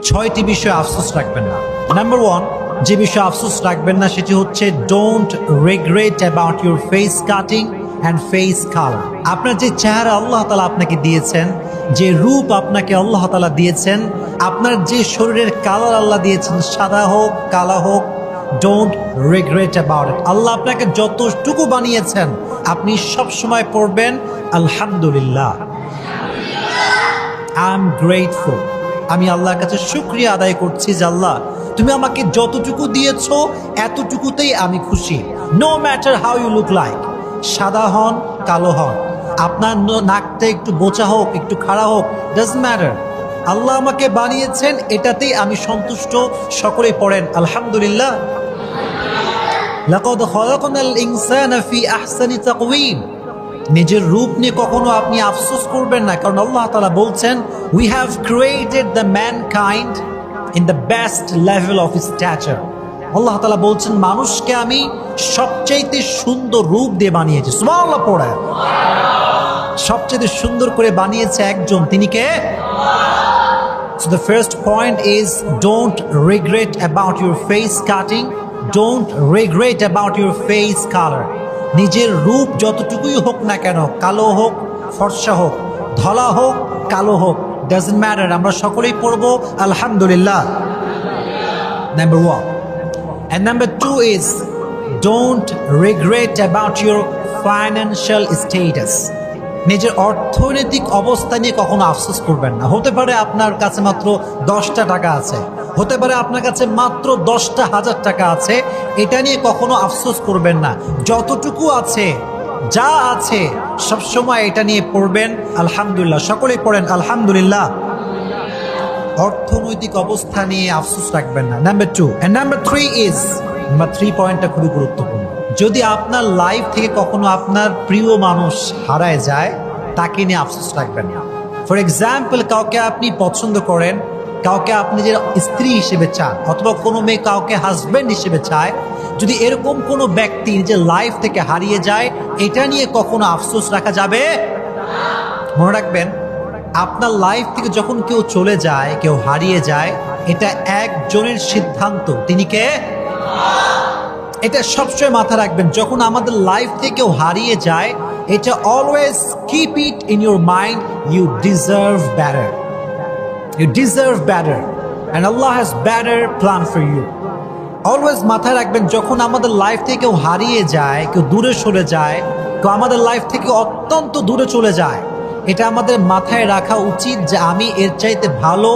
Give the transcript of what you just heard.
ছয়টি বিষয়ে আফসোস রাখবেন না। নাম্বার 1, যে বিষয়ে আফসোস রাখবেন না সেটি হচ্ছে don't regret about your face cutting and face colour. আপনার যে চেহারা আল্লাহ তাআলা আপনাকে দিয়েছেন, যে রূপ আপনাকে আল্লাহ তাআলা দিয়েছেন, আপনার যে শরীরের কালার আল্লাহ দিয়েছেন, সাদা হোক কালা হোক, ডোন্ট রিগ্রেট অ্যাবাউট ইট। আল্লাহ আপনাকে যতটুকু বানিয়েছেন আপনি সব সময় পড়বেন আলহামদুলিল্লাহ, আই এম গ্রেটফুল। আমি আল্লাহর কাছে শুকরিয়া আদায় করছি যে আল্লাহ তুমি আমাকে যতটুকু দিয়েছো এতটুকুতেই আমি খুশি। No matter how you look like, সাদা হন কালো হন, আপনার নাকটা একটু বোচা হোক একটু খাড়া হোক, ডাজন্ট ম্যাটার। আল্লাহ আমাকে বানিয়েছেন এটাতেই আমি সন্তুষ্ট। সকলেই পড়েন আলহামদুলিল্লাহ। লাকাদ খালাকনাল ইনসানা ফি আহসানি তাকওয়িম। নিজের রূপ নিয়ে কখনো আপনি আফসোস করবেন না, কারণ আল্লাহ তাআলা বলছেন we have created the mankind in the best level of stature. Allah তাআলা বলছেন মানুষকে আমি সবচাইতে সুন্দর রূপ দিয়ে বানিয়েছি। সুবহানাল্লাহ পড়ে। সবচেয়ে সুন্দর করে বানিয়েছে একজন, তিনি কে? So the first point is don't regret about your face cutting, don't regret about your face color. নিজের রূপ যতটুকুই হোক না কেন, কালো হোক ফর্সা হোক, ধলা হোক কালো হোক, ডাজন্ট ম্যাটার, আমরা সকলেই পড়বো আলহামদুলিল্লাহ। Number 1. And number 2 is don't regret about your financial status. নিজের অর্থনৈতিক অবস্থা নিয়ে কখনো আফসোস করবেন না। হতে পারে আপনার কাছে মাত্র 10টা টাকা আছে, হতে পারে আপনার কাছে মাত্র 10টা হাজার টাকা আছে, এটা নিয়ে কখনো আফসোস করবেন না। যতটুকু আছে, যা আছে সবসময় এটা নিয়ে পড়বেন আলহামদুলিল্লাহ। সকলেই পড়েন আলহামদুলিল্লাহ। অর্থনৈতিক অবস্থা নিয়ে আফসোস রাখবেন না। Number 2 and number 3 is, number 3 পয়েন্টটা খুবই গুরুত্বপূর্ণ। যদি আপনার লাইফ থেকে কখনো আপনার প্রিয় মানুষ হারায় যায়, তাকে নিয়ে আফসোস রাখবেন না। ফর এক্সাম্পল, কাউকে আপনি পছন্দ করেন, কাউকে আপনি যে স্ত্রী হিসেবে চান, অথবা কোনো মেয়ে কাউকে হাজব্যান্ড হিসেবে চায়, যদি এরকম কোনো ব্যক্তি নিজের লাইফ থেকে হারিয়ে যায়, এটা নিয়ে কখনো আফসোস রাখা যাবে না। মনে রাখবেন, আপনার লাইফ থেকে যখন কেউ চলে যায়, কেউ হারিয়ে যায়, এটা একজনের সিদ্ধান্ত, তিনি কে? এটা সবসময় মাথা রাখবেন। যখন আমাদের লাইফ থেকে কেউ হারিয়ে যায়, এটা always keep it in your mind, you deserve better, you deserve better and Allah has better plan for you. Always মাথায় রাখবেন, যখন আমাদের লাইফ থেকে কেউ হারিয়ে যায়, কেউ দূরে সরে যায়, কেউ আমাদের লাইফ থেকে অত্যন্ত দূরে চলে যায়, এটা আমাদের মাথায় রাখা উচিত যে আমি এর চাইতে ভালো